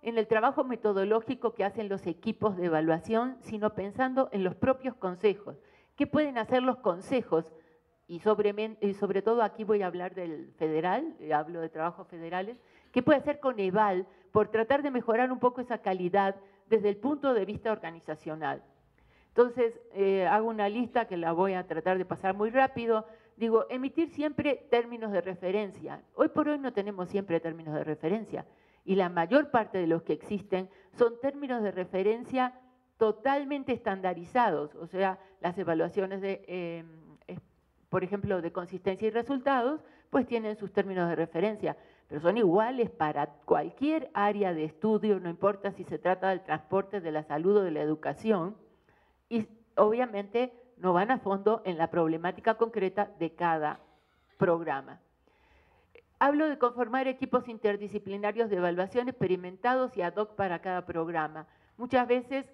en el trabajo metodológico que hacen los equipos de evaluación, sino pensando en los propios consejos. ¿Qué pueden hacer los consejos? Y sobre todo aquí voy a hablar del federal, hablo de trabajos federales. ¿Qué puede hacer Coneval por tratar de mejorar un poco esa calidad desde el punto de vista organizacional? Entonces, hago una lista que la voy a tratar de pasar muy rápido. Digo, emitir siempre términos de referencia. Hoy por hoy no tenemos siempre términos de referencia y la mayor parte de los que existen son términos de referencia totalmente estandarizados, o sea, las evaluaciones de, por ejemplo, de consistencia y resultados, pues tienen sus términos de referencia, pero son iguales para cualquier área de estudio, no importa si se trata del transporte, de la salud o de la educación, y obviamente no van a fondo en la problemática concreta de cada programa. Hablo de conformar equipos interdisciplinarios de evaluación experimentados y ad hoc para cada programa. Muchas veces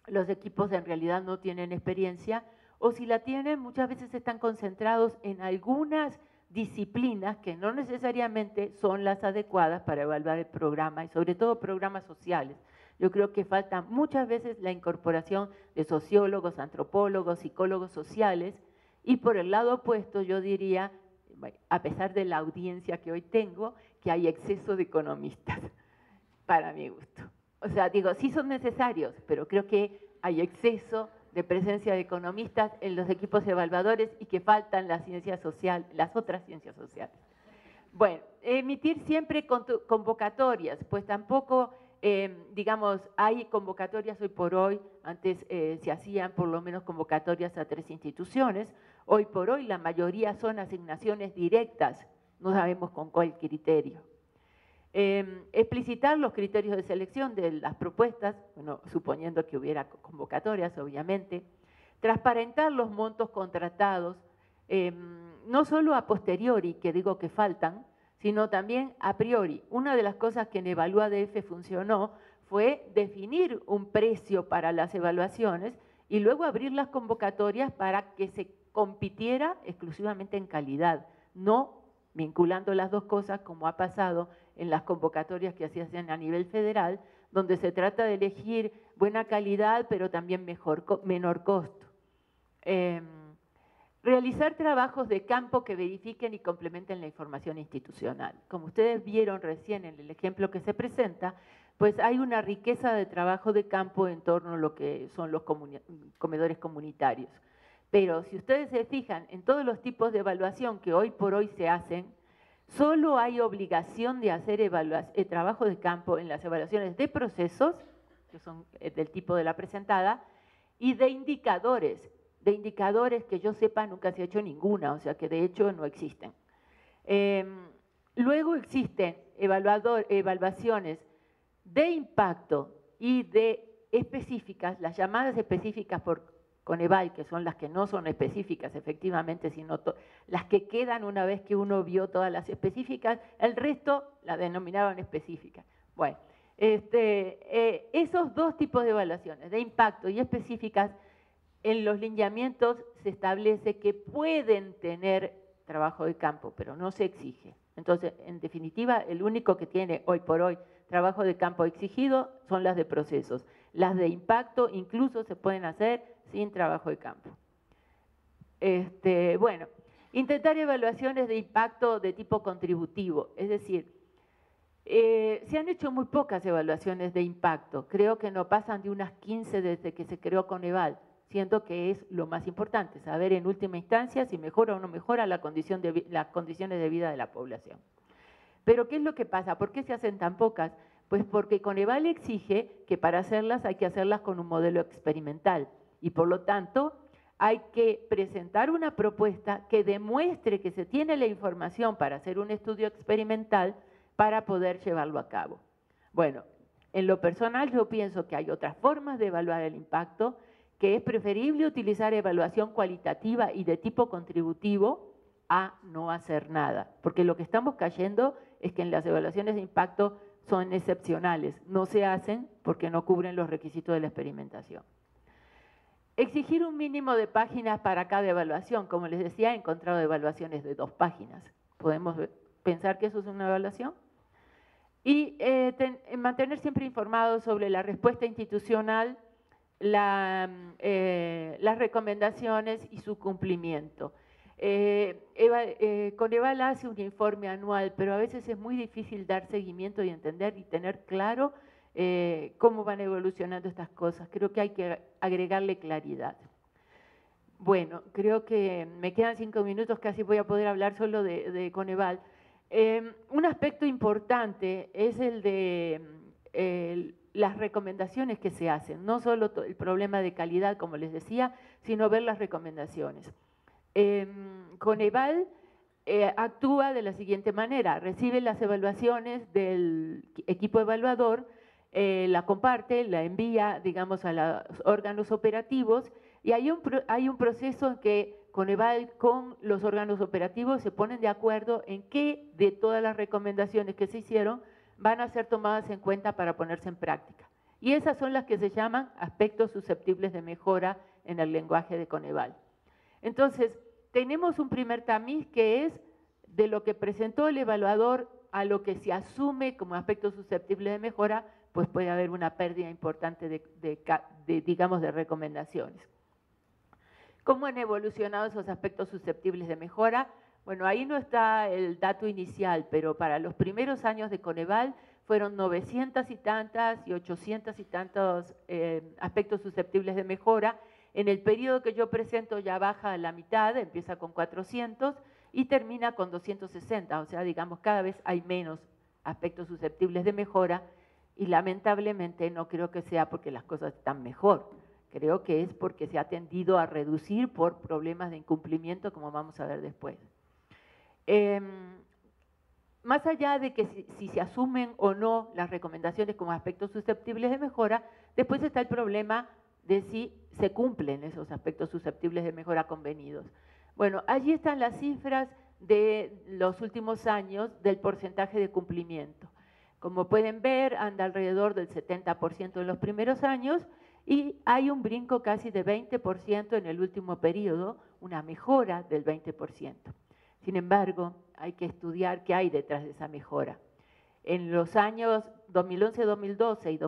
los equipos en realidad no tienen experiencia, o si la tienen, muchas veces están concentrados en algunas disciplinas que no necesariamente son las adecuadas para evaluar el programa, y sobre todo programas sociales. Yo creo que falta muchas veces la incorporación de sociólogos, antropólogos, psicólogos sociales, y por el lado opuesto yo diría, a pesar de la audiencia que hoy tengo, que hay exceso de economistas, para mi gusto. O sea, digo, sí son necesarios, pero creo que hay exceso de presencia de economistas en los equipos evaluadores y que faltan las ciencias sociales, las otras ciencias sociales. Bueno, emitir siempre convocatorias, pues tampoco, digamos, hay convocatorias hoy por hoy, antes se hacían por lo menos convocatorias a 3 instituciones, hoy por hoy la mayoría son asignaciones directas, no sabemos con cuál criterio. Explicitar los criterios de selección de las propuestas, bueno, suponiendo que hubiera convocatorias, obviamente. Transparentar los montos contratados, no solo a posteriori, que digo que faltan, sino también a priori. Una de las cosas que en EvaluaDF funcionó fue definir un precio para las evaluaciones y luego abrir las convocatorias para que se compitiera exclusivamente en calidad, no vinculando las dos cosas como ha pasado en las convocatorias que se hacen a nivel federal, donde se trata de elegir buena calidad, pero también menor costo. Realizar trabajos de campo que verifiquen y complementen la información institucional. Como ustedes vieron recién en el ejemplo que se presenta, pues hay una riqueza de trabajo de campo en torno a lo que son los comedores comunitarios. Pero si ustedes se fijan en todos los tipos de evaluación que hoy por hoy se hacen, solo hay obligación de hacer trabajo de campo en las evaluaciones de procesos, que son del tipo de la presentada, y de indicadores que yo sepa nunca se ha hecho ninguna, o sea que de hecho no existen. Luego existen evaluaciones de impacto y de específicas, las llamadas específicas por Coneval, que son las que no son específicas efectivamente, sino las que quedan una vez que uno vio todas las específicas, el resto las denominaban específicas. Bueno, esos dos tipos de evaluaciones, de impacto y específicas, en los lineamientos se establece que pueden tener trabajo de campo, pero no se exige. Entonces, en definitiva, el único que tiene hoy por hoy trabajo de campo exigido son las de procesos. Las de impacto incluso se pueden hacer sin trabajo de campo. Bueno, intentar evaluaciones de impacto de tipo contributivo, es decir, se han hecho muy pocas evaluaciones de impacto, creo que no pasan de unas 15 desde que se creó Coneval, siendo que es lo más importante, saber en última instancia si mejora o no mejora las condiciones de vida de la población. Pero ¿qué es lo que pasa? ¿Por qué se hacen tan pocas? Pues porque Coneval exige que para hacerlas hay que hacerlas con un modelo experimental y por lo tanto hay que presentar una propuesta que demuestre que se tiene la información para hacer un estudio experimental para poder llevarlo a cabo. Bueno, en lo personal yo pienso que hay otras formas de evaluar el impacto, que es preferible utilizar evaluación cualitativa y de tipo contributivo a no hacer nada, porque lo que estamos cayendo es que en las evaluaciones de impacto son excepcionales, no se hacen porque no cubren los requisitos de la experimentación. Exigir un mínimo de páginas para cada evaluación, como les decía, he encontrado evaluaciones de 2 páginas. ¿Podemos pensar que eso es una evaluación? Y mantener siempre informados sobre la respuesta institucional, las recomendaciones y su cumplimiento. Coneval hace un informe anual, pero a veces es muy difícil dar seguimiento y entender y tener claro cómo van evolucionando estas cosas. Creo que hay que agregarle claridad. Bueno, creo que me quedan 5 minutos, casi voy a poder hablar solo de Coneval. Un aspecto importante es el de las recomendaciones que se hacen, no solo el problema de calidad, como les decía, sino ver las recomendaciones. Coneval actúa de la siguiente manera: recibe las evaluaciones del equipo evaluador, la comparte, la envía, digamos, a los órganos operativos, y hay un proceso en que Coneval con los órganos operativos se ponen de acuerdo en qué de todas las recomendaciones que se hicieron van a ser tomadas en cuenta para ponerse en práctica. Y esas son las que se llaman aspectos susceptibles de mejora en el lenguaje de Coneval. Entonces, tenemos un primer tamiz que es de lo que presentó el evaluador a lo que se asume como aspectos susceptibles de mejora, pues puede haber una pérdida importante digamos, de recomendaciones. ¿Cómo han evolucionado esos aspectos susceptibles de mejora? Bueno, ahí no está el dato inicial, pero para los primeros años de Coneval fueron 900 y tantas y 800 y tantos aspectos susceptibles de mejora. En el periodo que yo presento ya baja a la mitad, empieza con 400 y termina con 260, o sea, digamos, cada vez hay menos aspectos susceptibles de mejora, y lamentablemente no creo que sea porque las cosas están mejor. Creo que es porque se ha tendido a reducir por problemas de incumplimiento, como vamos a ver después. Más allá de que si se asumen o no las recomendaciones como aspectos susceptibles de mejora, después está el problema de si se cumplen esos aspectos susceptibles de mejora convenidos. Bueno, allí están las cifras de los últimos años del porcentaje de cumplimiento. Como pueden ver, anda alrededor del 70% en los primeros años, y hay un brinco casi de 20% en el último periodo, una mejora del 20%. Sin embargo, hay que estudiar qué hay detrás de esa mejora. En los años 2011-2012 y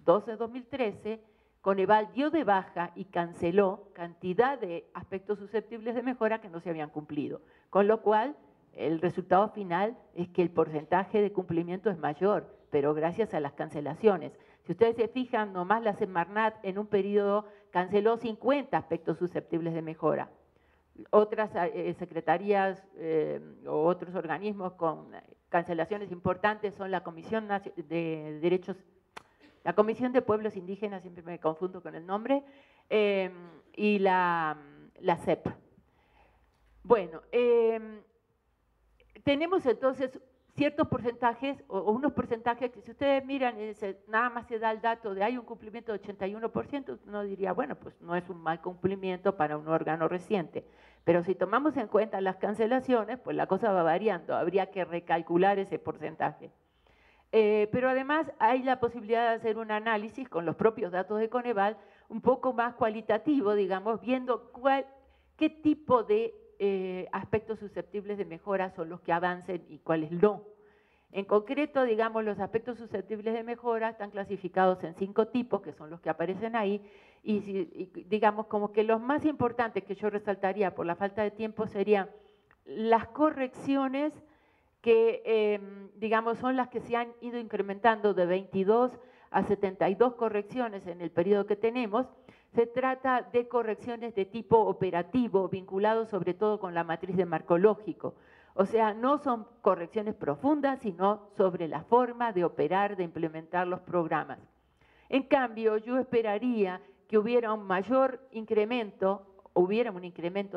2012-2013, Coneval dio de baja y canceló cantidad de aspectos susceptibles de mejora que no se habían cumplido, con lo cual el resultado final es que el porcentaje de cumplimiento es mayor, pero gracias a las cancelaciones. Si ustedes se fijan, nomás la Semarnat en un periodo canceló 50 aspectos susceptibles de mejora. Otras secretarías o otros organismos con cancelaciones importantes son la Comisión de Derechos, la Comisión de Pueblos Indígenas, siempre me confundo con el nombre, y la CEP. Bueno, tenemos entonces ciertos porcentajes o unos porcentajes que si ustedes miran, nada más se da el dato de hay un cumplimiento de 81%, uno diría, bueno, pues no es un mal cumplimiento para un órgano reciente. Pero si tomamos en cuenta las cancelaciones, pues la cosa va variando, habría que recalcular ese porcentaje. Pero además hay la posibilidad de hacer un análisis con los propios datos de Coneval, un poco más cualitativo, digamos, viendo qué tipo de aspectos susceptibles de mejora son los que avancen y cuáles no. En concreto, digamos, los aspectos susceptibles de mejora están clasificados en 5 tipos, que son los que aparecen ahí, y digamos como que los más importantes que yo resaltaría por la falta de tiempo serían las correcciones que, digamos, son las que se han ido incrementando de 22 a 72 correcciones en el periodo que tenemos. Se trata de correcciones de tipo operativo, vinculados sobre todo con la matriz de marco lógico. O sea, no son correcciones profundas, sino sobre la forma de operar, de implementar los programas. En cambio, yo esperaría que hubiera un mayor incremento,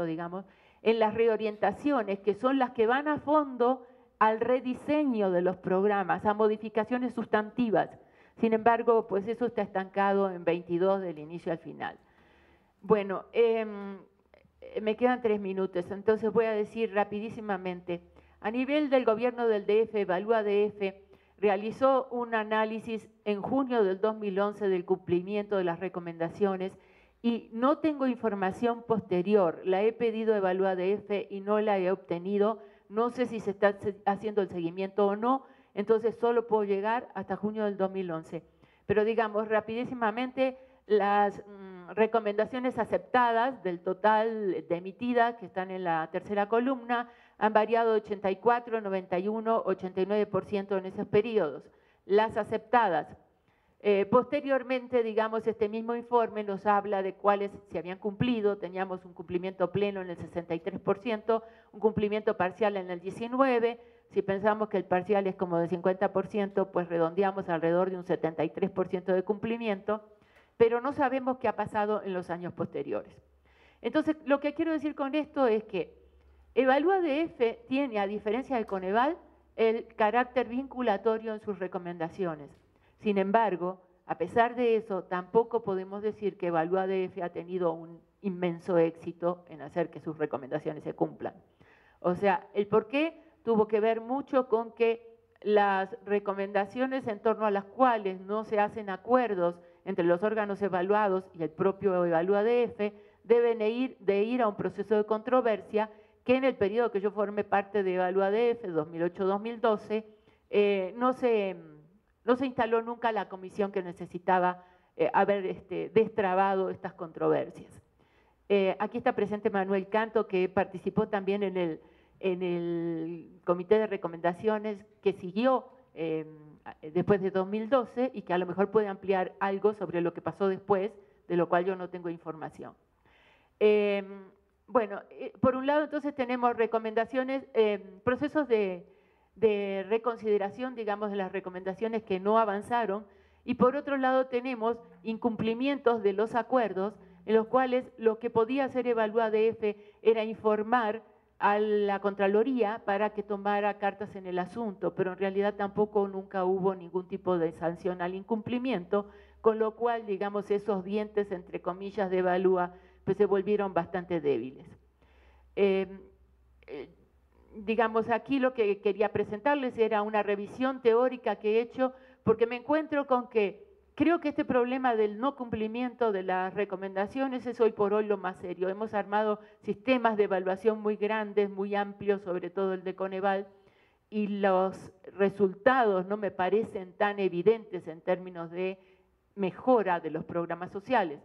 digamos, en las reorientaciones, que son las que van a fondo al rediseño de los programas, a modificaciones sustantivas. Sin embargo, pues eso está estancado en 22 del inicio al final. Bueno, me quedan 3 minutos, entonces voy a decir rapidísimamente. A nivel del gobierno del DF, Evalúa DF realizó un análisis en junio del 2011 del cumplimiento de las recomendaciones y no tengo información posterior. La he pedido a Evalúa DF y no la he obtenido. No sé si se está haciendo el seguimiento o no. entonces solo puedo llegar hasta junio del 2011. Pero digamos, rapidísimamente, las recomendaciones aceptadas del total de emitidas, que están en la tercera columna, han variado 84, 91, 89% en esos periodos. Las aceptadas. Posteriormente, digamos, este mismo informe nos habla de cuáles se habían cumplido. Teníamos un cumplimiento pleno en el 63%, un cumplimiento parcial en el 19%. Si pensamos que el parcial es como de 50%, pues redondeamos alrededor de un 73% de cumplimiento, pero no sabemos qué ha pasado en los años posteriores. Entonces, lo que quiero decir con esto es que EvaluaDF tiene, a diferencia de Coneval, el carácter vinculatorio en sus recomendaciones. Sin embargo, a pesar de eso, tampoco podemos decir que EvaluaDF ha tenido un inmenso éxito en hacer que sus recomendaciones se cumplan. O sea, el por qué tuvo que ver mucho con que las recomendaciones en torno a las cuales no se hacen acuerdos entre los órganos evaluados y el propio EvaluaDF deben ir a un proceso de controversia que en el periodo que yo formé parte de EvaluaDF, 2008-2012, no se instaló nunca la comisión que necesitaba haber destrabado estas controversias. Aquí está presente Manuel Canto, que participó también en el comité de recomendaciones que siguió después de 2012 y que a lo mejor puede ampliar algo sobre lo que pasó después, de lo cual yo no tengo información. Bueno, por un lado entonces tenemos recomendaciones, procesos de reconsideración, digamos, de las recomendaciones que no avanzaron, y por otro lado tenemos incumplimientos de los acuerdos en los cuales lo que podía hacer EvaluaDF era informar a la Contraloría para que tomara cartas en el asunto, pero en realidad tampoco nunca hubo ningún tipo de sanción al incumplimiento, con lo cual, digamos, esos dientes, entre comillas, de Evalúa, pues se volvieron bastante débiles. Digamos, aquí lo que quería presentarles era una revisión teórica que he hecho, porque me encuentro con que creo que este problema del no cumplimiento de las recomendaciones es hoy por hoy lo más serio. Hemos armado sistemas de evaluación muy grandes, muy amplios, sobre todo el de Coneval, y los resultados no me parecen tan evidentes en términos de mejora de los programas sociales.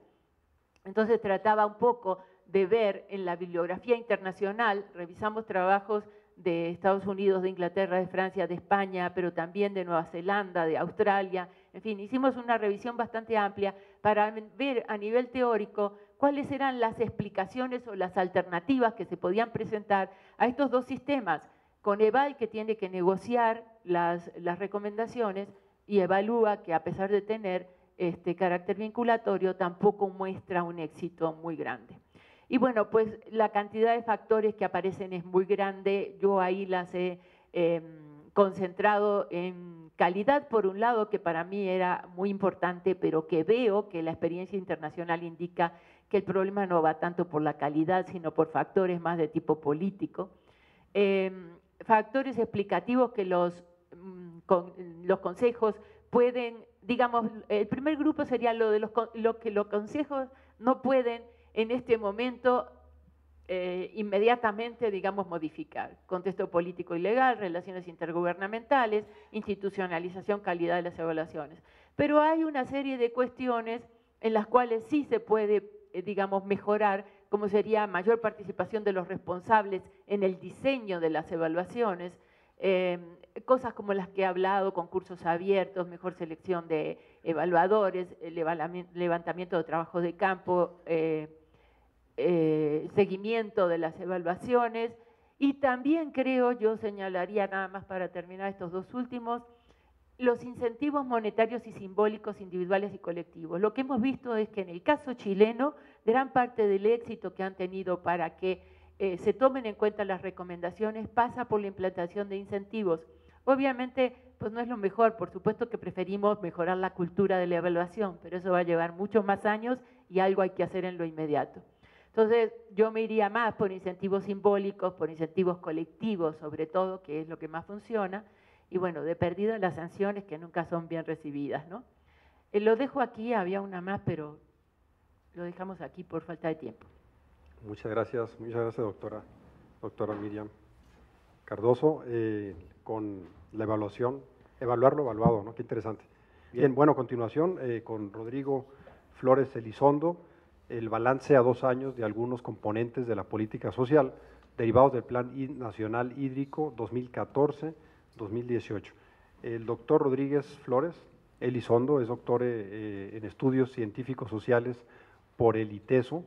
Entonces trataba un poco de ver en la bibliografía internacional, revisamos trabajos de Estados Unidos, de Inglaterra, de Francia, de España, pero también de Nueva Zelanda, de Australia, en fin, hicimos una revisión bastante amplia para ver a nivel teórico cuáles eran las explicaciones o las alternativas que se podían presentar a estos dos sistemas, Coneval, que tiene que negociar las recomendaciones, y Evalúa, que a pesar de tener este carácter vinculatorio, tampoco muestra un éxito muy grande. Y bueno, pues la cantidad de factores que aparecen es muy grande. Yo ahí las he concentrado en calidad, por un lado, que para mí era muy importante, pero que veo que la experiencia internacional indica que el problema no va tanto por la calidad, sino por factores más de tipo político. Factores explicativos que los consejos pueden, digamos, el primer grupo sería lo que los consejos no pueden en este momento inmediatamente, digamos, modificar. Contexto político y legal, relaciones intergubernamentales, institucionalización, calidad de las evaluaciones. Pero hay una serie de cuestiones en las cuales sí se puede, digamos, mejorar, como sería mayor participación de los responsables en el diseño de las evaluaciones, cosas como las que he hablado, concursos abiertos, mejor selección de evaluadores, levantamiento de trabajos de campo, seguimiento de las evaluaciones, y también creo, yo señalaría nada más para terminar estos dos últimos, los incentivos monetarios y simbólicos individuales y colectivos. Lo que hemos visto es que en el caso chileno, gran parte del éxito que han tenido para que se tomen en cuenta las recomendaciones pasa por la implantación de incentivos. Obviamente, pues no es lo mejor, por supuesto que preferimos mejorar la cultura de la evaluación, pero eso va a llevar muchos más años y algo hay que hacer en lo inmediato. Entonces, yo me iría más por incentivos simbólicos, por incentivos colectivos, sobre todo, que es lo que más funciona, y bueno, de perdida las sanciones que nunca son bien recibidas, ¿no? Lo dejo aquí, había una más, pero lo dejamos aquí por falta de tiempo. Muchas gracias, doctora Miriam Cardoso. Con la evaluación Evaluar lo evaluado, ¿no? Qué interesante. Bien, bueno, a continuación, con Rodrigo Flores Elizondo, el balance a 2 años de algunos componentes de la política social derivados del Plan Nacional Hídrico 2014-2018. El doctor Rodríguez Flores Elizondo es doctor en estudios científicos sociales por el ITESO,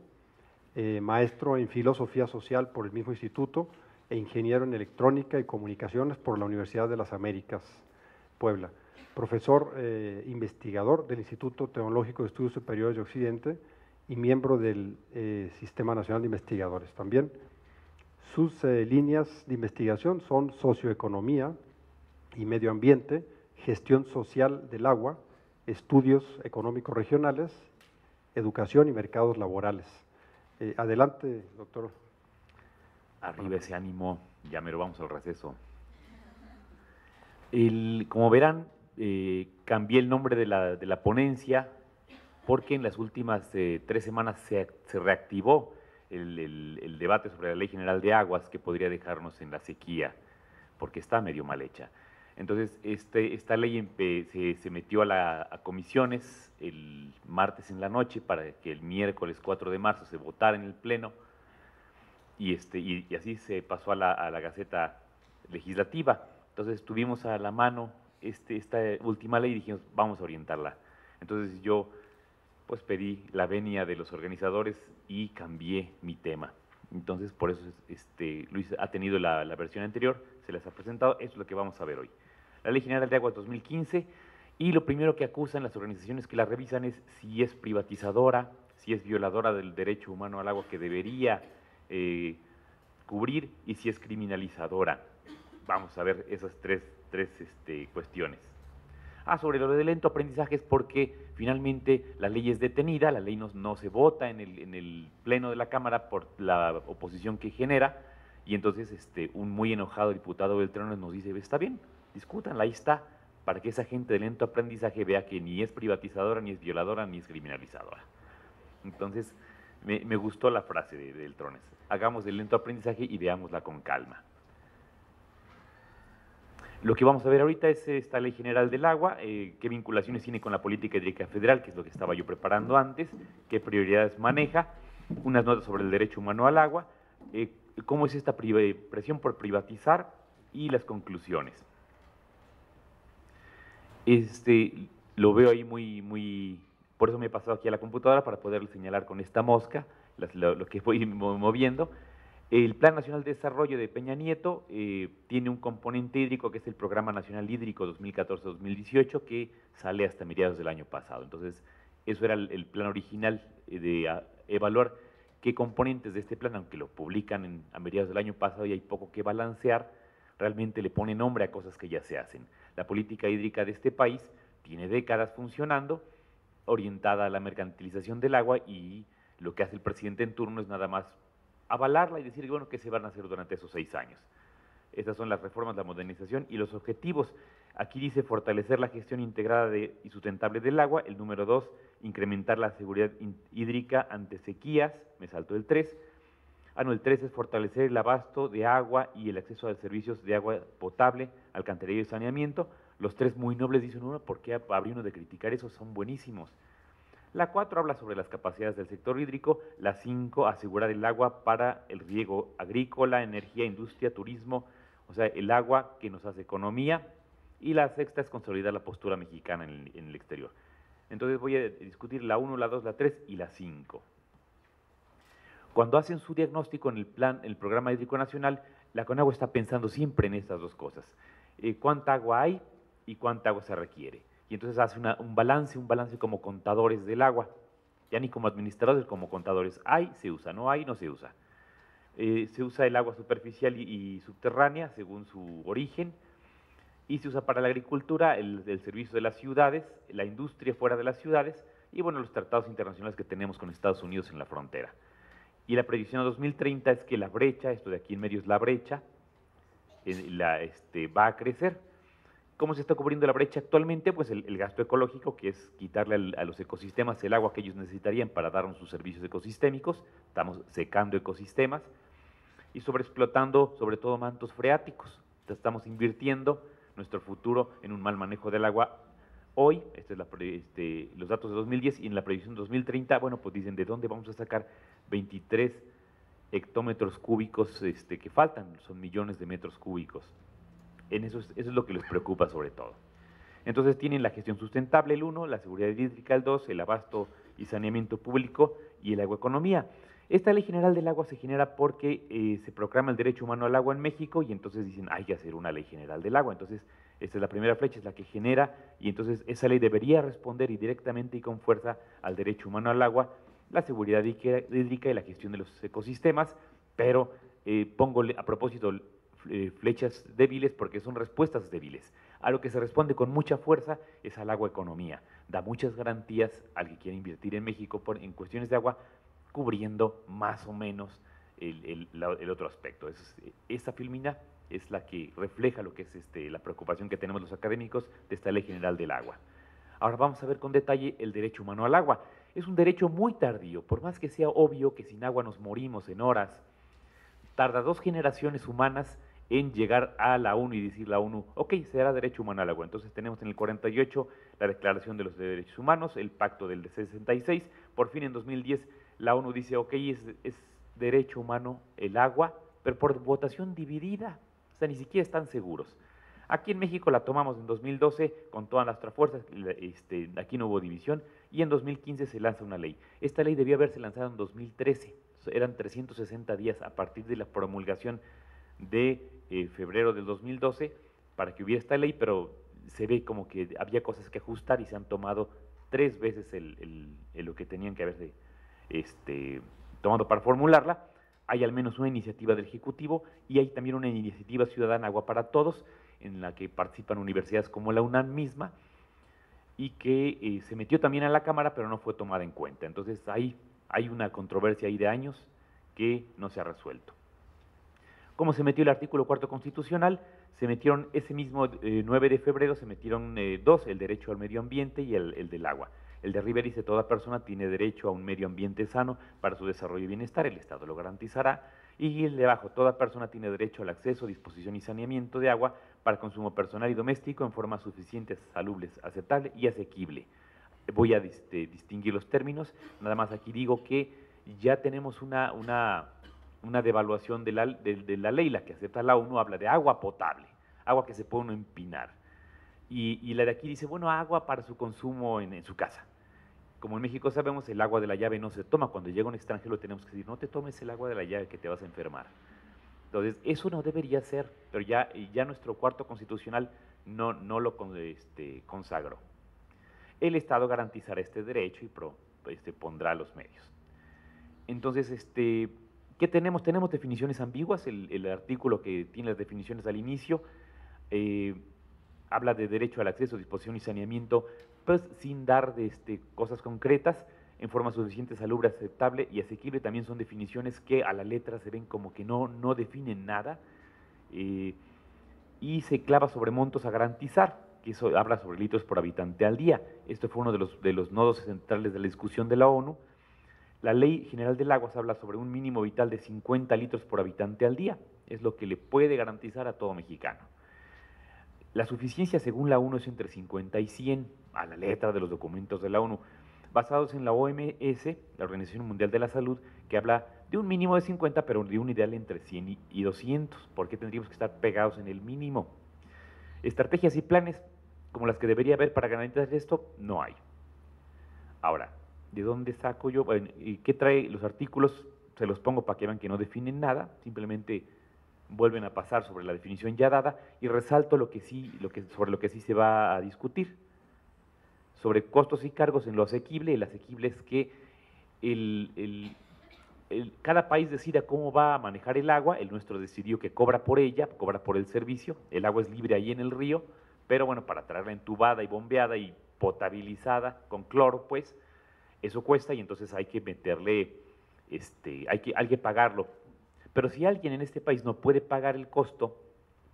maestro en filosofía social por el mismo instituto e ingeniero en electrónica y comunicaciones por la Universidad de las Américas, Puebla. Profesor investigador del Instituto Tecnológico de Estudios Superiores de Occidente y miembro del Sistema Nacional de Investigadores. También sus líneas de investigación son socioeconomía y medio ambiente, gestión social del agua, estudios económicos regionales, educación y mercados laborales. Adelante, doctor. Arriba ese ánimo, ya mero vamos al receso. Como verán, cambié el nombre de la ponencia porque en las últimas 3 semanas se reactivó el debate sobre la Ley General de Aguas que podría dejarnos en la sequía, porque está medio mal hecha. Entonces, esta ley se metió a comisiones el martes en la noche para que el miércoles 4 de marzo se votara en el Pleno y así se pasó a la Gaceta Legislativa. Entonces, tuvimos a la mano esta última ley y dijimos, vamos a orientarla. Entonces, yo pues pedí la venia de los organizadores y cambié mi tema. Entonces, por eso Luis ha tenido la versión anterior, se les ha presentado, esto es lo que vamos a ver hoy. La Ley General de Aguas 2015, y lo primero que acusan las organizaciones que la revisan es si es privatizadora, si es violadora del derecho humano al agua que debería cubrir, y si es criminalizadora. Vamos a ver esas tres cuestiones. Sobre lo del lento aprendizaje es porque finalmente la ley es detenida, la ley no se vota en el pleno de la Cámara por la oposición que genera, y entonces un muy enojado diputado Beltrán nos dice, está bien, discútanla, ahí está, para que esa gente de lento aprendizaje vea que ni es privatizadora, ni es violadora, ni es criminalizadora. Entonces, me gustó la frase de Beltrones, hagamos el lento aprendizaje y veámosla con calma. Lo que vamos a ver ahorita es esta Ley General del Agua, qué vinculaciones tiene con la política hídrica federal, que es lo que estaba yo preparando antes, qué prioridades maneja, unas notas sobre el derecho humano al agua, cómo es esta presión por privatizar y las conclusiones. Lo veo ahí muy, por eso me he pasado aquí a la computadora para poder señalar con esta mosca lo que voy moviendo. El Plan Nacional de Desarrollo de Peña Nieto tiene un componente hídrico que es el Programa Nacional Hídrico 2014-2018 que sale hasta mediados del año pasado. Entonces, eso era el plan original de evaluar qué componentes de este plan, aunque lo publican a mediados del año pasado y hay poco que balancear, realmente le pone nombre a cosas que ya se hacen. La política hídrica de este país tiene décadas funcionando, orientada a la mercantilización del agua, y lo que hace el presidente en turno es nada más avalarla y decir, bueno, ¿qué se van a hacer durante esos 6 años? Estas son las reformas, la modernización y los objetivos. Aquí dice fortalecer la gestión integrada y sustentable del agua. El número 2, incrementar la seguridad hídrica ante sequías. Me saltó el 3. El 3 es fortalecer el abasto de agua y el acceso a servicios de agua potable, alcantarillado y saneamiento. Los 3 muy nobles, dicen uno, ¿por qué habría uno de criticar eso? Son buenísimos. La 4 habla sobre las capacidades del sector hídrico. La 5, asegurar el agua para el riego agrícola, energía, industria, turismo, o sea, el agua que nos hace economía. Y la 6 es consolidar la postura mexicana en el exterior. Entonces voy a discutir la 1, la 2, la 3 y la 5. Cuando hacen su diagnóstico en el Programa Hídrico Nacional, la CONAGUA está pensando siempre en estas dos cosas. ¿Cuánta agua hay y cuánta agua se requiere? Y entonces hace un balance como contadores del agua, ya ni como administradores, como contadores. Hay, se usa, no hay, no se usa. Se usa el agua superficial y subterránea según su origen, y se usa para la agricultura, el servicio de las ciudades, la industria fuera de las ciudades, y bueno, los tratados internacionales que tenemos con Estados Unidos en la frontera. Y la predicción a 2030 es que la brecha, esto de aquí en medio es la brecha, va a crecer. ¿Cómo se está cubriendo la brecha actualmente? Pues el gasto ecológico, que es quitarle a los ecosistemas el agua que ellos necesitarían para darnos sus servicios ecosistémicos. Estamos secando ecosistemas y sobreexplotando sobre todo mantos freáticos. Estamos invirtiendo nuestro futuro en un mal manejo del agua. Hoy, los datos de 2010 y en la previsión de 2030, bueno, pues dicen de dónde vamos a sacar 23 hectómetros cúbicos que faltan, son millones de metros cúbicos. Eso es lo que les preocupa sobre todo. Entonces tienen la gestión sustentable, el 1, la seguridad hídrica, el 2, el abasto y saneamiento público y el agroeconomía. Esta ley general del agua se genera porque se proclama el derecho humano al agua en México y entonces dicen hay que hacer una ley general del agua. Entonces esta es la primera flecha, es la que genera, y entonces esa ley debería responder directamente y con fuerza al derecho humano al agua, la seguridad hídrica y la gestión de los ecosistemas, pero pongo a propósito flechas débiles porque son respuestas débiles. A lo que se responde con mucha fuerza es al agroeconomía. Da muchas garantías al que quiere invertir en México en cuestiones de agua, cubriendo más o menos el otro aspecto. Esta filmina es la que refleja lo que es la preocupación que tenemos los académicos de esta Ley General del Agua. Ahora vamos a ver con detalle el derecho humano al agua. Es un derecho muy tardío, por más que sea obvio que sin agua nos morimos en horas, tarda 2 generaciones humanas en llegar a la ONU y decir la ONU, ok, será derecho humano al agua. Entonces tenemos en el 48 la Declaración de los Derechos Humanos, el Pacto del 66, por fin en 2010 la ONU dice, ok, es derecho humano el agua, pero por votación dividida, o sea, ni siquiera están seguros. Aquí en México la tomamos en 2012 con todas nuestras fuerzas, aquí no hubo división, y en 2015 se lanza una ley. Esta ley debió haberse lanzado en 2013, eran 360 días a partir de la promulgación de febrero del 2012 para que hubiera esta ley, pero se ve como que había cosas que ajustar y se han tomado 3 veces lo que tenían que haberse tomado para formularla. Hay al menos una iniciativa del Ejecutivo y hay también una iniciativa ciudadana Agua para Todos, en la que participan universidades como la UNAM misma, y que se metió también a la Cámara, pero no fue tomada en cuenta. Entonces hay una controversia ahí de años que no se ha resuelto. ¿Cómo se metió el artículo 4 constitucional? Se metieron ese mismo 9 de febrero, se metieron 2, el derecho al medio ambiente y el del agua. El de arriba dice, toda persona tiene derecho a un medio ambiente sano para su desarrollo y bienestar, el Estado lo garantizará. Y el de abajo, toda persona tiene derecho al acceso, disposición y saneamiento de agua para consumo personal y doméstico en forma suficiente, salubre, aceptable y asequible. Voy a distinguir los términos, nada más aquí digo que ya tenemos una devaluación de la ley, la que acepta la ONU habla de agua potable, agua que se puede uno empinar. Y la de aquí dice, bueno, agua para su consumo en su casa. Como en México sabemos, el agua de la llave no se toma. Cuando llega un extranjero tenemos que decir, no te tomes el agua de la llave que te vas a enfermar. Entonces, eso no debería ser, pero ya nuestro cuarto constitucional no lo consagró. El Estado garantizará este derecho y pondrá los medios. Entonces, ¿qué tenemos? Tenemos definiciones ambiguas. El artículo que tiene las definiciones al inicio habla de derecho al acceso, disposición y saneamiento, pues sin dar cosas concretas, en forma suficiente, salubre, aceptable y asequible. También son definiciones que a la letra se ven como que no definen nada, y se clava sobre montos a garantizar, que eso habla sobre litros por habitante al día. Esto fue uno de los nodos centrales de la discusión de la ONU. La Ley General del Agua habla sobre un mínimo vital de 50 litros por habitante al día, es lo que le puede garantizar a todo mexicano. La suficiencia según la ONU es entre 50 y 100, a la letra de los documentos de la ONU, basados en la OMS, la Organización Mundial de la Salud, que habla de un mínimo de 50, pero de un ideal entre 100 y 200. ¿Por qué tendríamos que estar pegados en el mínimo? Estrategias y planes como las que debería haber para garantizar esto, no hay. Ahora, ¿de dónde saco yo? ¿Qué trae los artículos? Se los pongo para que vean que no definen nada, simplemente vuelven a pasar sobre la definición ya dada y resalto sobre lo que sí se va a discutir. Sobre costos y cargos en lo asequible. El asequible es que cada país decida cómo va a manejar el agua. El nuestro decidió que cobra por ella, cobra por el servicio. El agua es libre ahí en el río, pero bueno, para traerla entubada y bombeada y potabilizada con cloro, pues, eso cuesta y entonces hay que meterle, hay que pagarlo. Pero si alguien en este país no puede pagar el costo,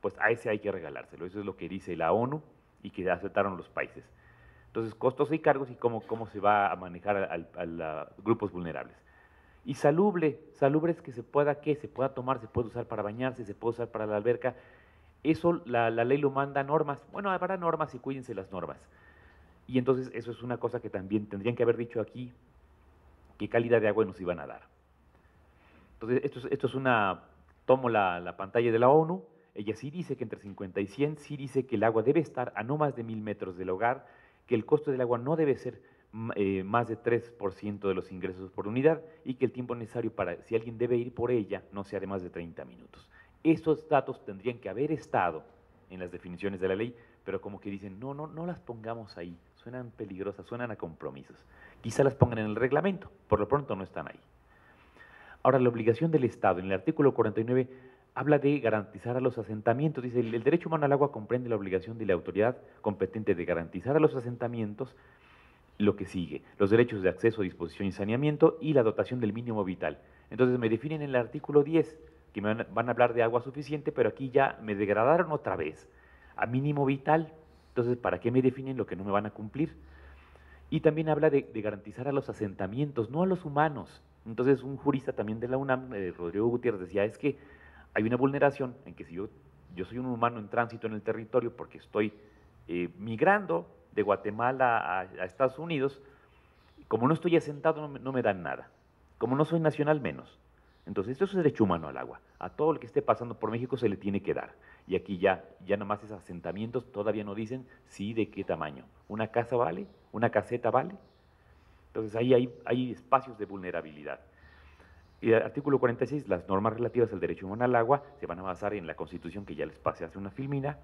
pues a ese hay que regalárselo. Eso es lo que dice la ONU y que aceptaron los países. Entonces, costos y cargos y cómo se va a manejar a grupos vulnerables. Y salubre es que se pueda tomar, se puede usar para bañarse, se puede usar para la alberca. Eso la ley lo manda a normas. Bueno, habrá normas y cuídense las normas. Y entonces eso es una cosa que también tendrían que haber dicho aquí, qué calidad de agua nos iban a dar. Entonces, esto es una, tomo la pantalla de la ONU, ella sí dice que entre 50 y 100, sí dice que el agua debe estar a no más de 1000 metros del hogar, que el costo del agua no debe ser más de 3% de los ingresos por unidad y que el tiempo necesario para, si alguien debe ir por ella, no sea de más de 30 minutos. Estos datos tendrían que haber estado en las definiciones de la ley, pero como que dicen, no las pongamos ahí, suenan peligrosas, suenan a compromisos. Quizá las pongan en el reglamento, por lo pronto no están ahí. Ahora, la obligación del Estado, en el artículo 49, habla de garantizar a los asentamientos. Dice, el derecho humano al agua comprende la obligación de la autoridad competente de garantizar a los asentamientos lo que sigue, los derechos de acceso, disposición y saneamiento y la dotación del mínimo vital. Entonces me definen en el artículo 10, que me van a hablar de agua suficiente, pero aquí ya me degradaron otra vez a mínimo vital. Entonces, ¿para qué me definen lo que no me van a cumplir? Y también habla de garantizar a los asentamientos, no a los humanos. Entonces, un jurista también de la UNAM, Rodrigo Gutiérrez, decía, es que hay una vulneración en que si yo soy un humano en tránsito en el territorio porque estoy migrando de Guatemala a Estados Unidos, como no estoy asentado no me dan nada, como no soy nacional menos. Entonces, esto es derecho humano al agua. A todo el que esté pasando por México se le tiene que dar. Y aquí ya nomás esos asentamientos todavía no dicen sí de qué tamaño. ¿Una casa vale? ¿Una caseta vale? Entonces, ahí hay espacios de vulnerabilidad. Y el artículo 46, las normas relativas al derecho humano al agua se van a basar en la Constitución que ya les pasé hace una filmina,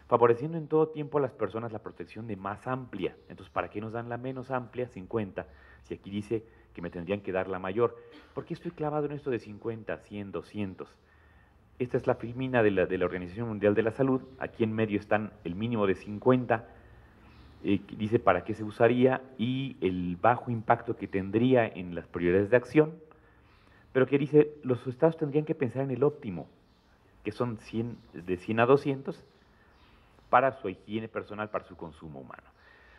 favoreciendo en todo tiempo a las personas la protección de más amplia. Entonces, ¿para qué nos dan la menos amplia, 50, si aquí dice que me tendrían que dar la mayor? ¿Por qué estoy clavado en esto de 50, 100, 200? Esta es la filmina de la Organización Mundial de la Salud. Aquí en medio están el mínimo de 50, dice para qué se usaría y el bajo impacto que tendría en las prioridades de acción, pero que dice, los estados tendrían que pensar en el óptimo, que son de 100 a 200, para su higiene personal, para su consumo humano.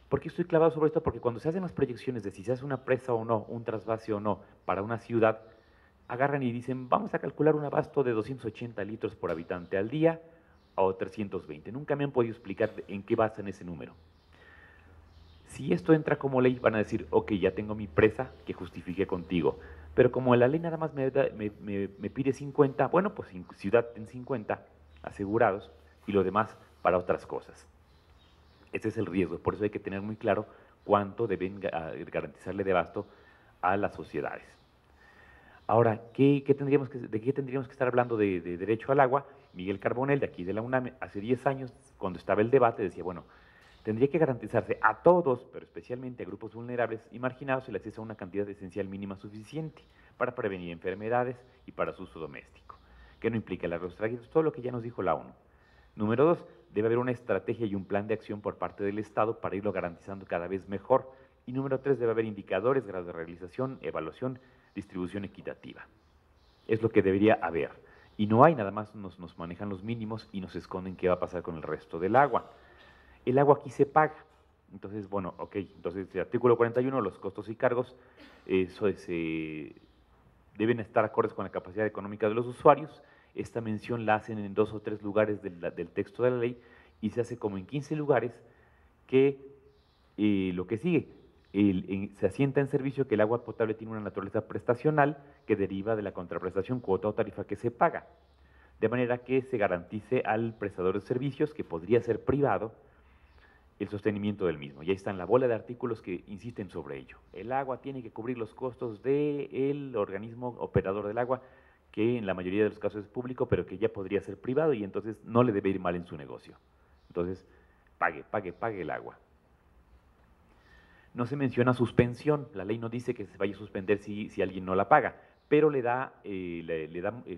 ¿Por qué estoy clavado sobre esto? Porque cuando se hacen las proyecciones de si se hace una presa o no, un trasvase o no, para una ciudad, agarran y dicen, vamos a calcular un abasto de 280 litros por habitante al día o 320. Nunca me han podido explicar en qué basan ese número. Si esto entra como ley, van a decir, ok, ya tengo mi presa que justifique contigo, pero como la ley nada más me pide 50, bueno, pues ciudad en 50 asegurados y lo demás para otras cosas. Ese es el riesgo, por eso hay que tener muy claro cuánto deben garantizarle de abasto a las sociedades. Ahora, ¿de qué tendríamos que estar hablando de derecho al agua? Miguel Carbonell, de aquí de la UNAM, hace 10 años, cuando estaba el debate, decía, bueno, tendría que garantizarse a todos, pero especialmente a grupos vulnerables y marginados, el acceso a una cantidad esencial mínima suficiente para prevenir enfermedades y para su uso doméstico, que no implica largos trayectos, todo lo que ya nos dijo la ONU. Número 2, debe haber una estrategia y un plan de acción por parte del Estado para irlo garantizando cada vez mejor. Y número 3, debe haber indicadores, grados de realización, evaluación, distribución equitativa. Es lo que debería haber. Y no hay, nada más nos manejan los mínimos y nos esconden qué va a pasar con el resto del agua. El agua aquí se paga. Entonces, bueno, ok, entonces el artículo 41, los costos y cargos, deben estar acordes con la capacidad económica de los usuarios. Esta mención la hacen en 2 o 3 lugares del texto de la ley y se hace como en 15 lugares que lo que sigue, se asienta en servicio que el agua potable tiene una naturaleza prestacional que deriva de la contraprestación, cuota o tarifa que se paga, de manera que se garantice al prestador de servicios, que podría ser privado, el sostenimiento del mismo. Y ahí están la bola de artículos que insisten sobre ello. El agua tiene que cubrir los costos del organismo operador del agua, que en la mayoría de los casos es público, pero que ya podría ser privado y entonces no le debe ir mal en su negocio. Entonces, pague el agua. No se menciona suspensión, la ley no dice que se vaya a suspender si alguien no la paga, pero le da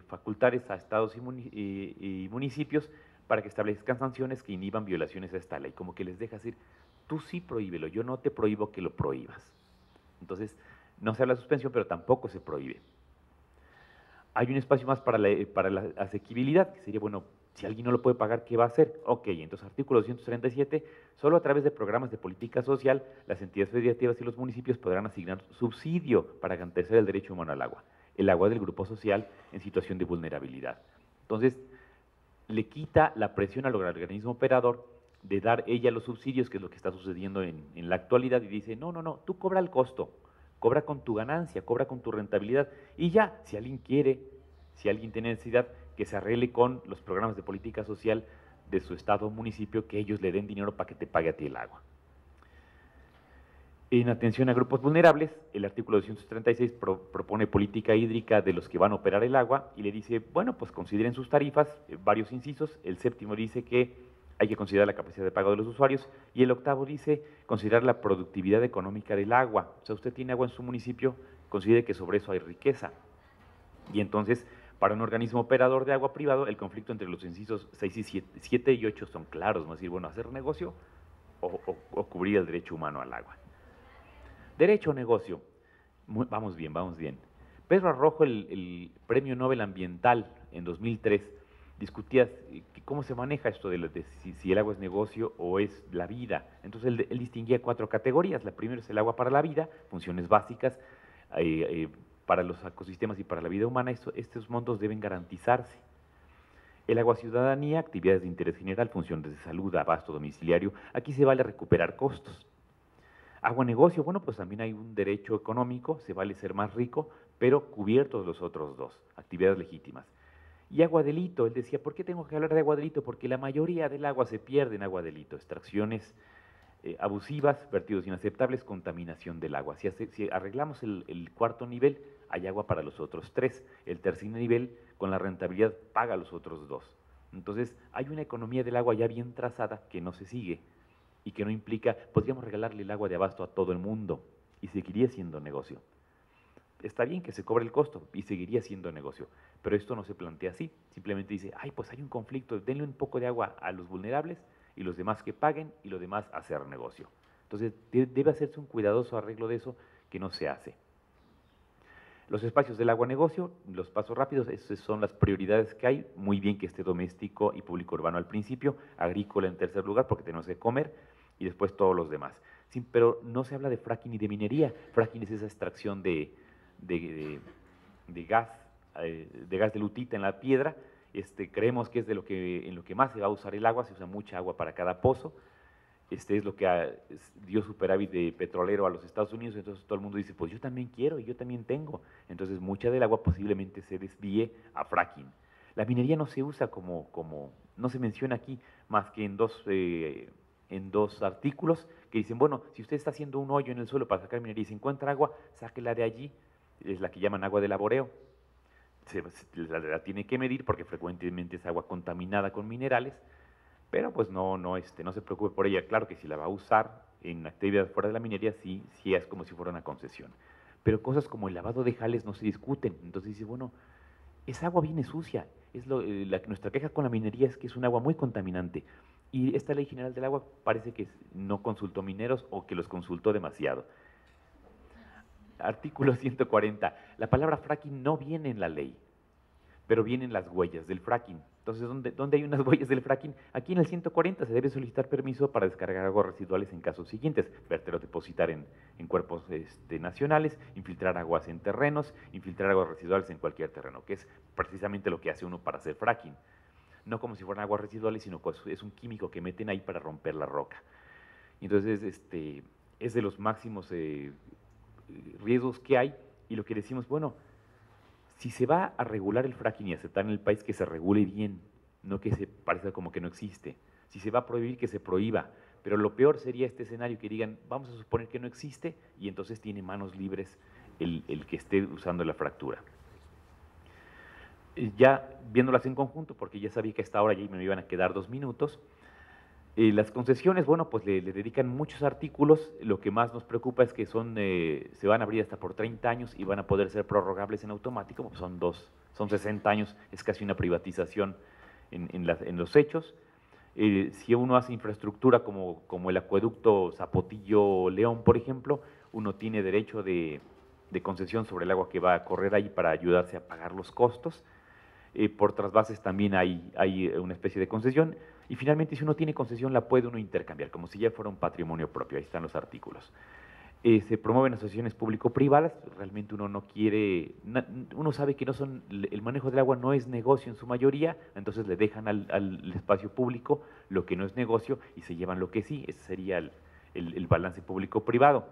facultades a estados y municipios para que establezcan sanciones que inhiban violaciones a esta ley, como que les deja decir, tú sí prohíbelo, yo no te prohíbo que lo prohíbas. Entonces, no se habla de suspensión, pero tampoco se prohíbe. Hay un espacio más para la asequibilidad, que sería, bueno, si alguien no lo puede pagar, ¿qué va a hacer? Ok, entonces artículo 237, solo a través de programas de política social, las entidades federativas y los municipios podrán asignar subsidio para garantizar el derecho humano al agua, el agua del grupo social en situación de vulnerabilidad. Entonces, le quita la presión al organismo operador de dar ella los subsidios, que es lo que está sucediendo en la actualidad, y dice, no, tú cobra el costo, cobra con tu ganancia, cobra con tu rentabilidad, y ya, si alguien quiere, si alguien tiene necesidad, que se arregle con los programas de política social de su estado o municipio, que ellos le den dinero para que te pague a ti el agua. En atención a grupos vulnerables, el artículo 236 propone política hídrica de los que van a operar el agua y le dice, bueno, pues consideren sus tarifas, varios incisos. El séptimo dice que hay que considerar la capacidad de pago de los usuarios, y el octavo dice considerar la productividad económica del agua. O sea, usted tiene agua en su municipio, considere que sobre eso hay riqueza. Y entonces, para un organismo operador de agua privado, el conflicto entre los incisos 6 y 7 y 8 son claros, ¿no? Es decir, bueno, hacer negocio o cubrir el derecho humano al agua. Derecho a negocio. Vamos bien, vamos bien. Pedro Arrojo, el Premio Nobel Ambiental en 2003, discutía cómo se maneja esto de si el agua es negocio o es la vida. Entonces él distinguía 4 categorías. La primera es el agua para la vida, funciones básicas para los ecosistemas y para la vida humana. Estos montos deben garantizarse. El agua ciudadanía, actividades de interés general, funciones de salud, abasto domiciliario. Aquí se vale recuperar costos. Agua negocio, bueno, pues también hay un derecho económico, se vale ser más rico, pero cubiertos los otros dos, actividades legítimas. Y agua delito, él decía, ¿por qué tengo que hablar de agua delito? Porque la mayoría del agua se pierde en agua delito, extracciones abusivas, vertidos inaceptables, contaminación del agua. Si arreglamos el cuarto nivel, hay agua para los otros 3. El tercer nivel, con la rentabilidad, paga los otros 2. Entonces, hay una economía del agua ya bien trazada que no se sigue y que no implica, podríamos regalarle el agua de abasto a todo el mundo y seguiría siendo negocio. Está bien que se cobre el costo y seguiría siendo negocio, pero esto no se plantea así. Simplemente dice, ay, pues hay un conflicto, denle un poco de agua a los vulnerables y los demás que paguen y los demás hacer negocio. Entonces, debe hacerse un cuidadoso arreglo de eso que no se hace. Los espacios del agua negocio, los pasos rápidos, esas son las prioridades que hay. Muy bien que esté doméstico y público urbano al principio, agrícola en tercer lugar porque tenemos que comer, y después todos los demás. Sí, pero no se habla de fracking ni de minería. Fracking es esa extracción de gas de lutita en la piedra. Creemos que es en lo que más se va a usar el agua, se usa mucha agua para cada pozo. Es lo que dio superávit de petrolero a los Estados Unidos, entonces todo el mundo dice, pues yo también quiero y yo también tengo. Entonces mucha del agua posiblemente se desvíe a fracking. La minería no se usa no se menciona aquí más que en dos artículos que dicen, bueno, si usted está haciendo un hoyo en el suelo para sacar minería y se encuentra agua, sáquela de allí, es la que llaman agua de laboreo. La tiene que medir porque frecuentemente es agua contaminada con minerales, pero pues no se preocupe por ella. Claro que si la va a usar en actividades fuera de la minería, sí es como si fuera una concesión. Pero cosas como el lavado de jales no se discuten. Entonces dice, bueno, esa agua viene sucia. Nuestra queja con la minería es que es un agua muy contaminante. Y esta Ley General del Agua parece que no consultó mineros o que los consultó demasiado. Artículo 140. La palabra fracking no viene en la ley, pero vienen las huellas del fracking. Entonces, ¿dónde hay unas huellas del fracking? Aquí en el 140 se debe solicitar permiso para descargar aguas residuales en casos siguientes: verter o depositar en cuerpos nacionales, infiltrar aguas en terrenos, infiltrar aguas residuales en cualquier terreno, que es precisamente lo que hace uno para hacer fracking. No como si fueran aguas residuales, sino que es un químico que meten ahí para romper la roca. Entonces, es de los máximos riesgos que hay, y lo que decimos, bueno, si se va a regular el fracking y aceptar en el país, que se regule bien, no que se parezca como que no existe. Si se va a prohibir, que se prohíba, pero lo peor sería este escenario que digan, vamos a suponer que no existe, y entonces tiene manos libres el que esté usando la fractura. Ya viéndolas en conjunto, porque ya sabía que a esta hora ya me iban a quedar 2 minutos, las concesiones, bueno, pues le dedican muchos artículos. Lo que más nos preocupa es que se van a abrir hasta por 30 años y van a poder ser prorrogables en automático, pues son 60 años, es casi una privatización en los hechos. Si uno hace infraestructura como el acueducto Zapotillo-León, por ejemplo, uno tiene derecho de concesión sobre el agua que va a correr ahí para ayudarse a pagar los costos. Por trasvases también hay una especie de concesión. Y finalmente, si uno tiene concesión, la puede uno intercambiar, como si ya fuera un patrimonio propio. Ahí están los artículos. Se promueven asociaciones público-privadas, realmente uno no quiere, uno sabe que no son, el manejo del agua no es negocio en su mayoría, entonces le dejan al espacio público lo que no es negocio y se llevan lo que sí, ese sería el balance público-privado.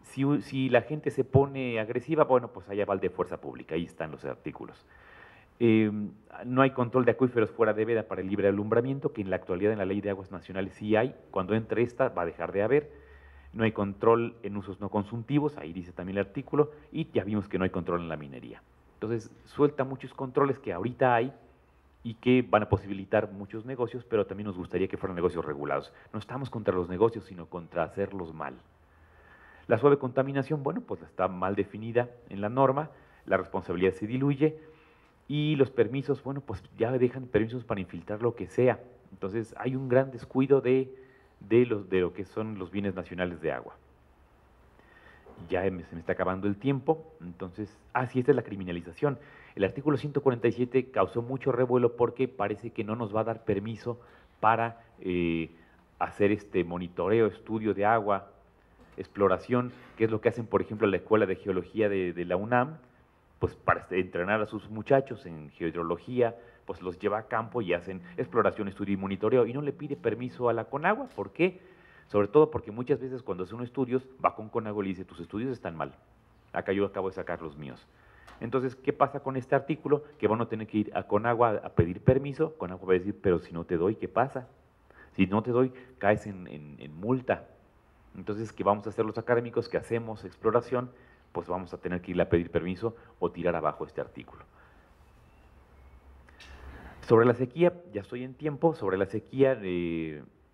Si la gente se pone agresiva, bueno, pues allá va el de fuerza pública, ahí están los artículos. No hay control de acuíferos fuera de veda para el libre alumbramiento, que en la actualidad en la Ley de Aguas Nacionales sí hay, cuando entre esta va a dejar de haber. No hay control en usos no consultivos, ahí dice también el artículo, y ya vimos que no hay control en la minería. Entonces, suelta muchos controles que ahorita hay y que van a posibilitar muchos negocios, pero también nos gustaría que fueran negocios regulados. No estamos contra los negocios, sino contra hacerlos mal. La suave contaminación, bueno, pues está mal definida en la norma, la responsabilidad se diluye y los permisos, bueno, pues ya dejan permisos para infiltrar lo que sea. Entonces, hay un gran descuido de lo que son los bienes nacionales de agua. Ya se me está acabando el tiempo, entonces, sí, esta es la criminalización. El artículo 147 causó mucho revuelo porque parece que no nos va a dar permiso para hacer este monitoreo, estudio de agua, exploración, que es lo que hacen, por ejemplo, la Escuela de Geología de la UNAM, pues para entrenar a sus muchachos en geología, pues los lleva a campo y hacen exploración, estudio y monitoreo, y no le pide permiso a la Conagua. ¿Por qué? Sobre todo porque muchas veces cuando hace unos estudios, va con Conagua y le dice, tus estudios están mal, acá yo acabo de sacar los míos. Entonces, ¿qué pasa con este artículo? Que van a tener que ir a Conagua a pedir permiso, Conagua va a decir, pero si no te doy, ¿qué pasa? Si no te doy, caes en multa. Entonces, ¿qué vamos a hacer los académicos que hacemos exploración? Pues vamos a tener que ir a pedir permiso o tirar abajo este artículo. Sobre la sequía, ya estoy en tiempo, sobre la sequía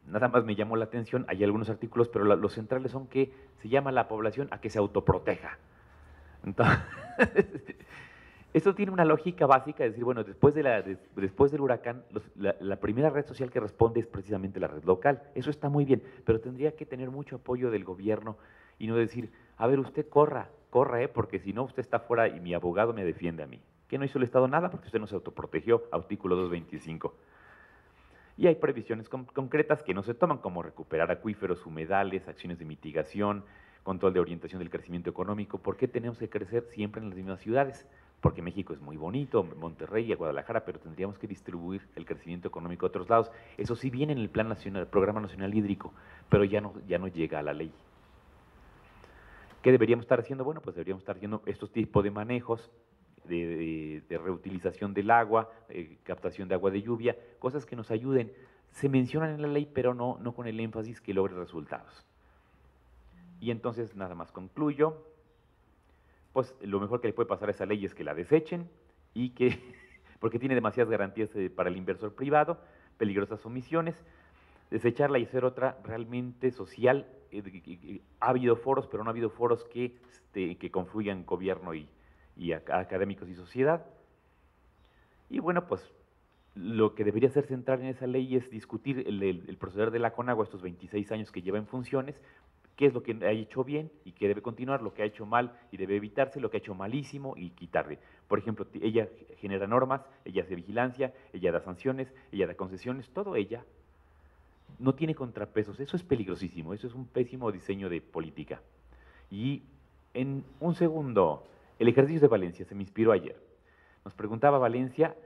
nada más me llamó la atención, hay algunos artículos, pero los centrales son que se llama a la población a que se autoproteja. Entonces, esto tiene una lógica básica, es decir, bueno, después del huracán, la primera red social que responde es precisamente la red local. Eso está muy bien, pero tendría que tener mucho apoyo del gobierno y no decir, a ver, usted corra, porque si no usted está fuera y mi abogado me defiende a mí. ¿Qué no hizo el Estado? Nada, porque usted no se autoprotegió, artículo 225. Y hay previsiones concretas que no se toman, como recuperar acuíferos, humedales, acciones de mitigación, control de orientación del crecimiento económico. ¿Por qué tenemos que crecer siempre en las mismas ciudades? Porque México es muy bonito, Monterrey y Guadalajara, pero tendríamos que distribuir el crecimiento económico a otros lados. Eso sí viene en el Plan Nacional, el Programa Nacional Hídrico, pero ya no llega a la ley. ¿Qué deberíamos estar haciendo? Bueno, pues deberíamos estar haciendo estos tipos de manejos, de reutilización del agua, captación de agua de lluvia, cosas que nos ayuden. Se mencionan en la ley, pero no con el énfasis que logre resultados. Y entonces, nada más concluyo, pues lo mejor que le puede pasar a esa ley es que la desechen, y que, porque tiene demasiadas garantías para el inversor privado, peligrosas omisiones, desecharla y hacer otra realmente social. Ha habido foros, pero no ha habido foros que confluyan gobierno y académicos y sociedad. Y bueno, pues lo que debería ser central en esa ley es discutir el proceder de la Conagua estos 26 años que lleva en funciones, qué es lo que ha hecho bien y qué debe continuar, lo que ha hecho mal y debe evitarse, lo que ha hecho malísimo y quitarle. Por ejemplo, ella genera normas, ella hace vigilancia, ella da sanciones, ella da concesiones, todo ella no tiene contrapesos. Eso es peligrosísimo, eso es un pésimo diseño de política. Y en un segundo, el ejercicio de Valencia se me inspiró ayer. Nos preguntaba Valencia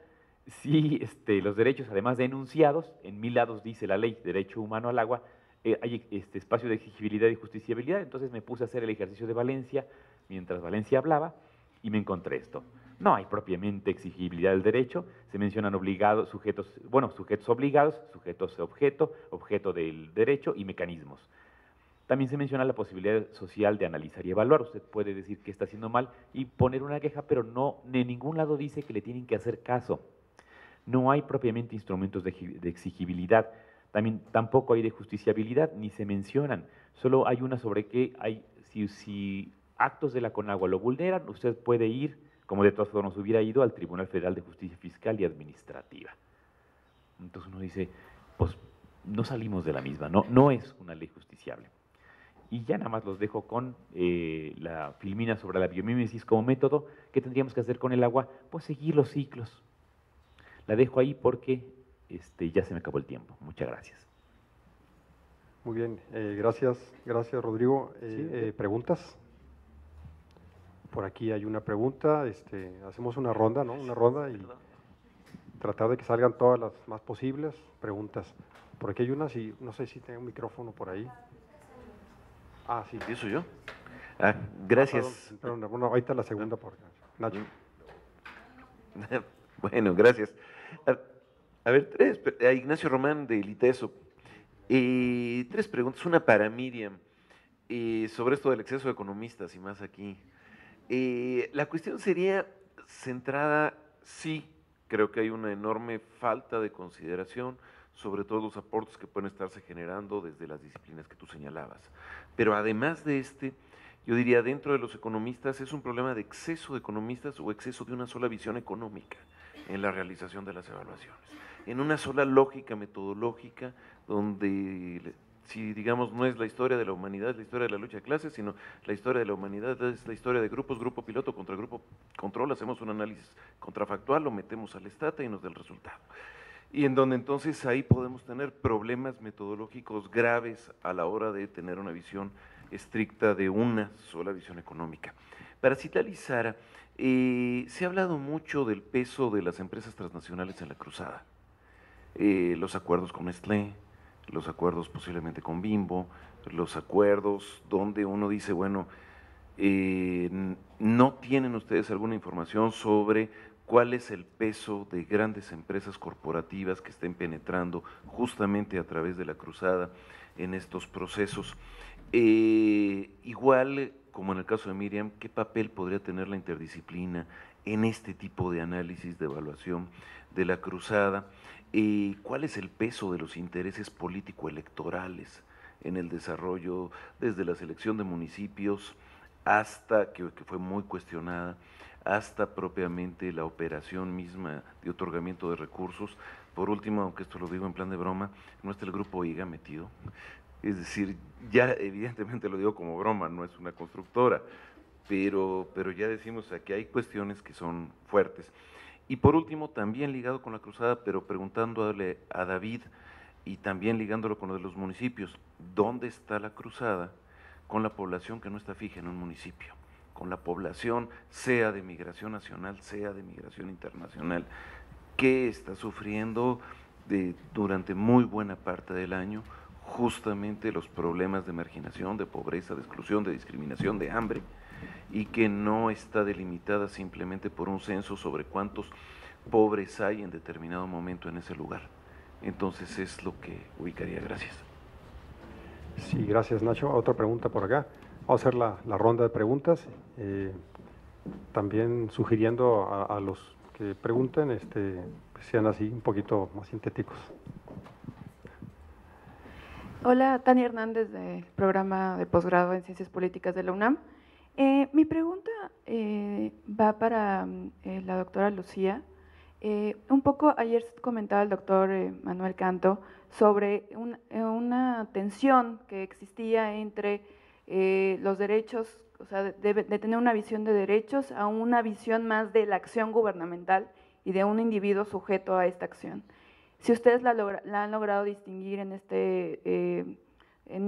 si los derechos, además de enunciados, en 1000 lados dice la ley, derecho humano al agua, hay espacio de exigibilidad y justiciabilidad. Entonces me puse a hacer el ejercicio de Valencia mientras Valencia hablaba y me encontré esto. No hay propiamente exigibilidad del derecho, se mencionan obligados, sujetos obligados, sujetos objeto, objeto del derecho y mecanismos. También se menciona la posibilidad social de analizar y evaluar. Usted puede decir que está haciendo mal y poner una queja, pero no, en ningún lado dice que le tienen que hacer caso. No hay propiamente instrumentos de exigibilidad. Tampoco hay de justiciabilidad, ni se mencionan. Solo hay una sobre que si actos de la Conagua lo vulneran, usted puede ir, como de todas formas hubiera ido, al Tribunal Federal de Justicia Fiscal y Administrativa. Entonces uno dice, pues no salimos de la misma, no es una ley justiciable. Y ya nada más los dejo con la filmina sobre la biomímesis como método. ¿Qué tendríamos que hacer con el agua? Pues seguir los ciclos. La dejo ahí porque ya se me acabó el tiempo. Muchas gracias. Muy bien, gracias Rodrigo. ¿Preguntas? Por aquí hay una pregunta, hacemos una ronda, ¿no? Una ronda y tratar de que salgan todas las más posibles preguntas. Por aquí hay una, si, no sé si tengo un micrófono por ahí. Ah, sí. ¿Empiezo yo? Ah, gracias. Perdón, bueno, ahorita la segunda por Nacho. Bueno, gracias. A ver, a Ignacio Román del ITESO. Tres preguntas, una para Miriam, sobre esto del exceso de economistas y más aquí. La cuestión sería centrada, sí, creo que hay una enorme falta de consideración sobre todos los aportes que pueden estarse generando desde las disciplinas que tú señalabas. Pero además de yo diría, dentro de los economistas es un problema de exceso de economistas o exceso de una sola visión económica en la realización de las evaluaciones, en una sola lógica metodológica donde, si digamos no es la historia de la humanidad, es la historia de la lucha de clases, sino la historia de la humanidad es la historia de grupos, grupo piloto contra grupo control, hacemos un análisis contrafactual, lo metemos al Stata y nos da el resultado. Y en donde entonces ahí podemos tener problemas metodológicos graves a la hora de tener una visión estricta de una sola visión económica. Para citar Sara, se ha hablado mucho del peso de las empresas transnacionales en la cruzada. Los acuerdos con Nestlé, los acuerdos posiblemente con Bimbo, los acuerdos donde uno dice, bueno, ¿no tienen ustedes alguna información sobre cuál es el peso de grandes empresas corporativas que estén penetrando justamente a través de la cruzada en estos procesos? Igual, como en el caso de Miriam, ¿qué papel podría tener la interdisciplina en este tipo de análisis, de evaluación de la cruzada? ¿Cuál es el peso de los intereses político-electorales en el desarrollo, desde la selección de municipios hasta, que fue muy cuestionada, hasta propiamente la operación misma de otorgamiento de recursos? Por último, aunque esto lo digo en plan de broma, no está el grupo IGA metido. Es decir, ya evidentemente lo digo como broma, no es una constructora, pero ya decimos que hay cuestiones que son fuertes. Y por último, también ligado con la cruzada, pero preguntándole a David y también ligándolo con lo de los municipios, ¿dónde está la cruzada con la población que no está fija en un municipio? Con la población, sea de migración nacional, sea de migración internacional, que está sufriendo durante muy buena parte del año justamente los problemas de marginación, de pobreza, de exclusión, de discriminación, de hambre, y que no está delimitada simplemente por un censo sobre cuántos pobres hay en determinado momento en ese lugar. Entonces es lo que ubicaría. Gracias. Sí, gracias Nacho. Otra pregunta por acá. Vamos a hacer la ronda de preguntas, también sugiriendo a los que pregunten pues sean así un poquito más sintéticos. Hola, Tania Hernández del programa de posgrado en Ciencias Políticas de la UNAM. Mi pregunta va para la doctora Lucía. Un poco ayer comentaba el doctor Manuel Canto sobre una tensión que existía entre los derechos, o sea, de tener una visión de derechos a una visión más de la acción gubernamental y de un individuo sujeto a esta acción. Si ustedes la han logrado distinguir en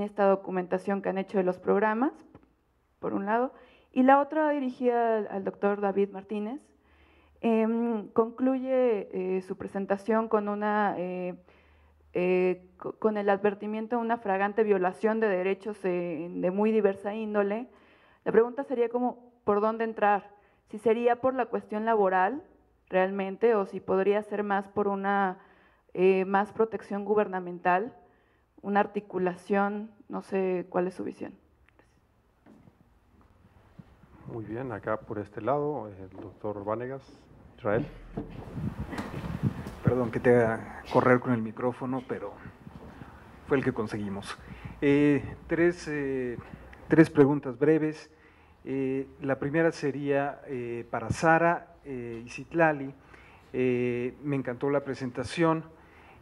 esta documentación que han hecho de los programas, por un lado, y la otra dirigida al doctor David Martínez, concluye su presentación con con el advertimiento de una fragante violación de derechos de muy diversa índole. La pregunta sería como, ¿por dónde entrar? Si sería por la cuestión laboral realmente, o si podría ser más por una más protección gubernamental, una articulación, no sé cuál es su visión. Muy bien, acá por este lado, el doctor Vanegas, Israel. Perdón que te haga correr con el micrófono, pero fue el que conseguimos. Tres preguntas breves. La primera sería para Sara y Citlali. Me encantó la presentación.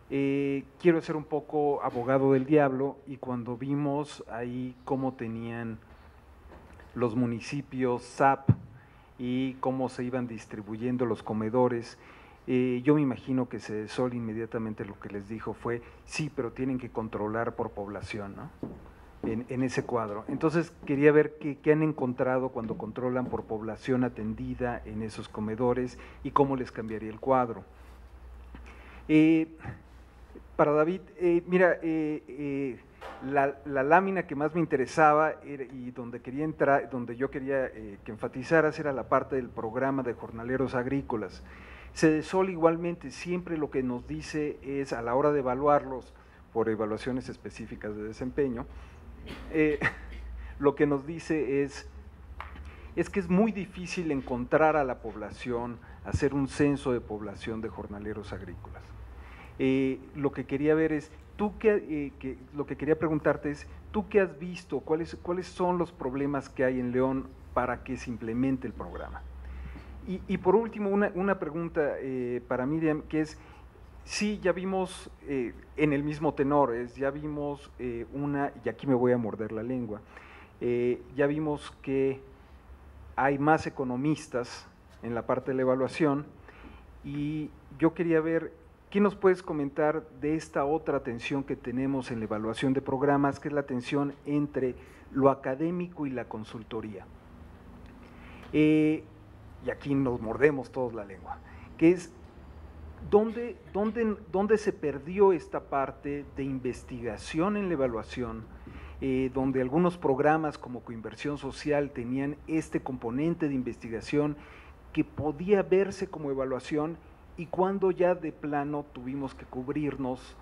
Quiero ser un poco abogado del diablo, y cuando vimos ahí cómo tenían los municipios SAP y cómo se iban distribuyendo los comedores, Yo me imagino que Cedesol inmediatamente lo que les dijo fue, sí, pero tienen que controlar por población, ¿no? En ese cuadro. Entonces, quería ver qué han encontrado cuando controlan por población atendida en esos comedores y cómo les cambiaría el cuadro. Para David, mira, la lámina que más me interesaba y donde quería entrar, donde yo quería que enfatizaras era la parte del programa de jornaleros agrícolas. Cedesol igualmente siempre lo que nos dice es, a la hora de evaluarlos por evaluaciones específicas de desempeño, lo que nos dice es que es muy difícil encontrar a la población, hacer un censo de población de jornaleros agrícolas. Lo que quería ver es, lo que quería preguntarte es, ¿tú qué has visto? ¿Cuáles son los problemas que hay en León para que se implemente el programa? Y por último, una pregunta para Miriam, que es, sí, ya vimos en el mismo tenor, ya vimos y aquí me voy a morder la lengua, ya vimos que hay más economistas en la parte de la evaluación y yo quería ver, ¿qué nos puedes comentar de esta otra tensión que tenemos en la evaluación de programas, que es la tensión entre lo académico y la consultoría? Y aquí nos mordemos todos la lengua, que es ¿dónde se perdió esta parte de investigación en la evaluación, donde algunos programas como Coinversión Social tenían este componente de investigación que podía verse como evaluación, y cuando ya de plano tuvimos que cubrirnos